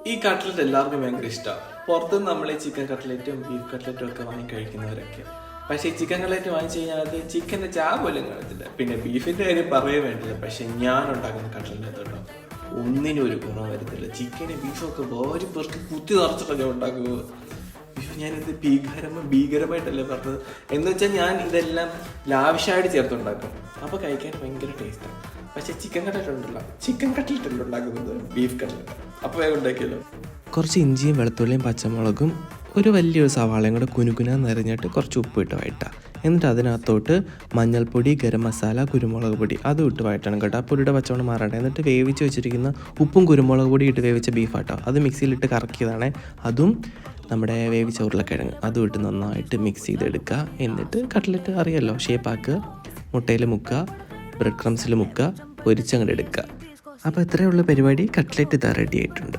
ഈ കട്ട്ലറ്റ് എല്ലാവർക്കും ഭയങ്കര ഇഷ്ടമാണ്. പുറത്തുനിന്ന് നമ്മൾ ഈ ചിക്കൻ കട്ട്ലറ്റും ബീഫ് കട്ട്ലറ്റും ഒക്കെ വാങ്ങി കഴിക്കുന്നവരൊക്കെ. പക്ഷേ ഈ ചിക്കൻ കട്ട്ലറ്റ് വാങ്ങിച്ചു കഴിഞ്ഞാൽ അത് ചിക്കൻ്റെ ചാ പോലും കാണത്തില്ല. പിന്നെ ബീഫിൻ്റെ കാര്യം പറയേ വേണ്ടില്ല. പക്ഷെ ഞാൻ ഉണ്ടാക്കുന്ന കട്ട്ലറ്റ് കേട്ടോ ഒന്നിനും ഒരു ഗുണം വരുന്നില്ല. ചിക്കനും ബീഫൊക്കെ ഒരു പേർക്ക് കുത്തി നിറച്ചിട്ടൊക്കെ ഉണ്ടാക്കുന്നത്. ഞാനിത് ഭീകരമായിട്ടല്ലേ പറഞ്ഞത്. എന്ന് വെച്ചാൽ ഞാൻ ഇതെല്ലാം ലാവിഷായിട്ട് ചേർത്തുണ്ടാക്കും. അപ്പോൾ കഴിക്കാൻ ഭയങ്കര ടേസ്റ്റാണ്. പക്ഷേ ചിക്കൻ കട്ട്ലറ്റ് അല്ല ഉണ്ടാക്കുന്നത്, ബീഫ് കട്ട്ലറ്റ്. അപ്പോൾ വേഗം ഉണ്ടാക്കിയല്ലോ. കുറച്ച് ഇഞ്ചിയും വെളുത്തുള്ളിയും പച്ചമുളകും ഒരു വലിയൊരു സവാളയും കൂടെ കുനുകുന നിറഞ്ഞിട്ട് കുറച്ച് ഉപ്പ് ഇട്ട് വഴറ്റുക. എന്നിട്ട് അതിനകത്തോട്ട് മഞ്ഞൾപ്പൊടി, ഗരം മസാല, കുരുമുളക് പൊടി അതും ഇട്ട് വഴറ്റണം കേട്ടോ. ആ പൊടിയുടെ പച്ചമണം മാറട്ടെ. എന്നിട്ട് വേവിച്ച് വെച്ചിരിക്കുന്ന ഉപ്പും കുരുമുളക് പൊടി ഇട്ട് വേവിച്ച ബീഫാട്ടോ. അത് മിക്സിയിലിട്ട് കറക്കിയതാണ്. അതും നമ്മുടെ വേവിച്ച ഉരുളക്കിഴങ്ങ് അതും ഇട്ട് നന്നായിട്ട് മിക്സ് ചെയ്തെടുക്കുക. എന്നിട്ട് കട്ട്ലറ്റ് അറിയാമല്ലോ, ഷേപ്പാക്കുക. മുട്ടയിൽ മുക്കുക, ബ്രെഡ് ക്രംസിൽ മുക്കുക, പൊരിച്ചങ്ങോട്ട് എടുക്കുക. അപ്പോൾ ഇത്രയുള്ള പരിപാടി. കട്ട്ലറ്റ് ഇതാ റെഡി ആയിട്ടുണ്ട്.